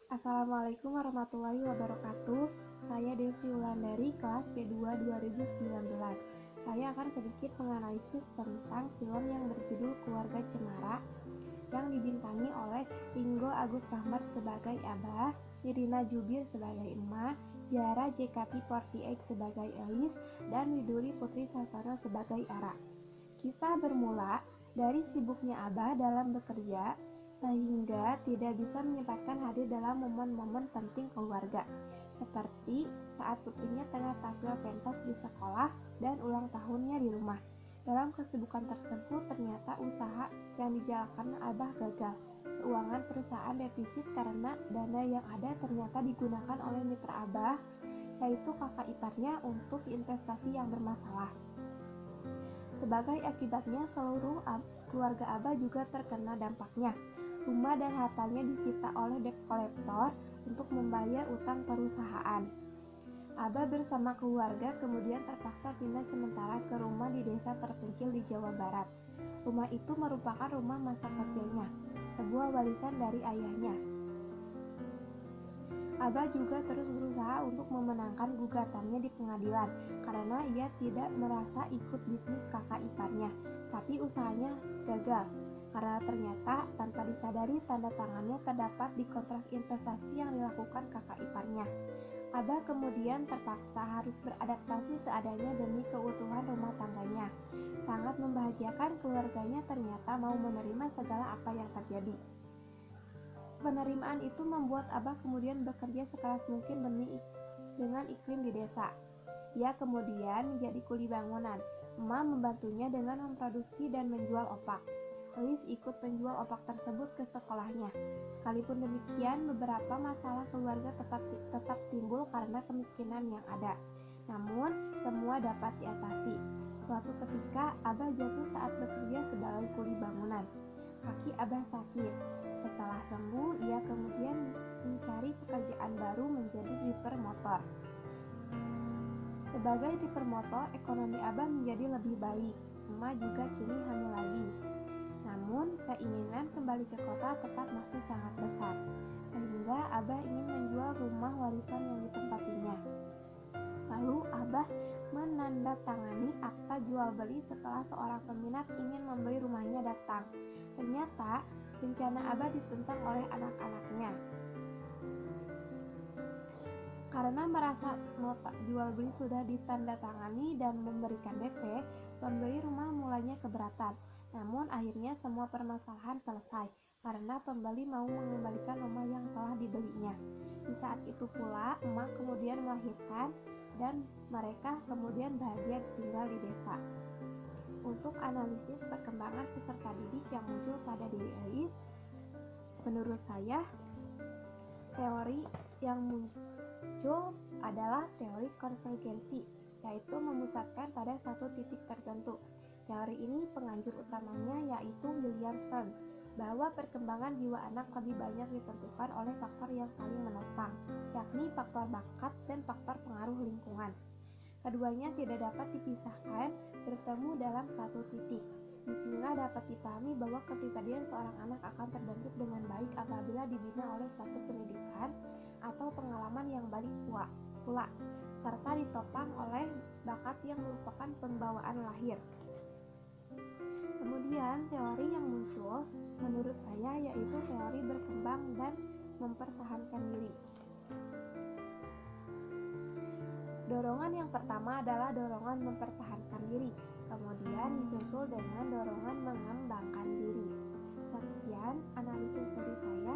Assalamualaikum warahmatullahi wabarakatuh. Saya Desi Wulandari, kelas B2 2019. Saya akan sedikit menganalisis tentang film yang berjudul Keluarga Cemara yang dibintangi oleh Ringgo Agus Rahmat sebagai Abah, Nirina Jubir sebagai Emma, Tiara JKT48 sebagai Elis, dan Widuri Putri Sasono sebagai Ara. Kisah bermula dari sibuknya Abah dalam bekerja sehingga tidak bisa menyempatkan hadir dalam momen-momen penting keluarga, seperti saat putrinya tengah tampil pentas di sekolah dan ulang tahunnya di rumah. Dalam kesibukan tersebut, ternyata usaha yang dijalankan Abah gagal. Keuangan perusahaan defisit karena dana yang ada ternyata digunakan oleh mitra Abah, yaitu kakak iparnya, untuk investasi yang bermasalah. Sebagai akibatnya, seluruh keluarga Abah juga terkena dampaknya. Rumah dan hartanya disita oleh debt collector untuk membayar utang perusahaan. Abah bersama keluarga kemudian terpaksa pindah sementara ke rumah di desa terpencil di Jawa Barat. Rumah itu merupakan rumah masa kecilnya, sebuah warisan dari ayahnya. Abah juga terus berusaha untuk memenangkan gugatannya di pengadilan karena ia tidak merasa ikut bisnis kakak iparnya, tapi usahanya gagal karena ternyata tanpa disadari tanda tangannya terdapat di kontrak investasi yang dilakukan kakak iparnya. Abah kemudian terpaksa harus beradaptasi seadanya demi keutuhan rumah tangganya. Sangat membahagiakan, keluarganya ternyata mau menerima segala apa yang terjadi. Penerimaan itu membuat Abah kemudian bekerja sekeras mungkin dengan iklim di desa. Ia kemudian menjadi kuli bangunan. Emma membantunya dengan memproduksi dan menjual opak. Elis ikut menjual opak tersebut ke sekolahnya. Sekalipun demikian, beberapa masalah keluarga tetap timbul karena kemiskinan yang ada. Namun, semua dapat diatasi. Suatu ketika, Abah jatuh saat bekerja sebagai kuli bangunan. Kaki Abah sakit. Setelah sembuh, ia kemudian mencari pekerjaan baru menjadi drifter motor. Sebagai drifter motor, ekonomi Abah menjadi lebih baik. Emma juga kini hamil lagi. Namun, keinginan kembali ke kota tetap masih sangat besar, sehingga Abah ingin menjual rumah warisan yang ditempatinya. Lalu, Abah menandatangani akta jual beli setelah seorang peminat ingin membeli rumahnya datang. Ternyata, rencana Abah ditentang oleh anak-anaknya. Karena merasa nota jual beli sudah ditandatangani dan memberikan DP, pembeli rumah mulanya keberatan. Namun akhirnya semua permasalahan selesai karena pembeli mau mengembalikan rumah yang telah dibelinya. Di saat itu pula emak kemudian melahirkan dan mereka kemudian bahagia tinggal di desa. Untuk analisis perkembangan peserta didik yang muncul pada diri Elis, menurut saya teori yang muncul adalah teori konvergensi, yaitu memusatkan pada satu titik tertentu. Teori ini penganjur utamanya yaitu William Stern, bahwa perkembangan jiwa anak lebih banyak ditentukan oleh faktor yang saling menopang, yakni faktor bakat dan faktor pengaruh lingkungan. Keduanya tidak dapat dipisahkan, bertemu dalam satu titik. Disinilah dapat dipahami bahwa kepribadian seorang anak akan terbentuk dengan baik apabila dibina oleh suatu pendidikan atau pengalaman yang baik pula, serta ditopang oleh bakat yang merupakan pembawaan lahir. Kemudian teori yang muncul menurut saya yaitu teori berkembang dan mempertahankan diri. Dorongan yang pertama adalah dorongan mempertahankan diri, kemudian disusul dengan dorongan mengembangkan diri. Sekian analisis dari saya.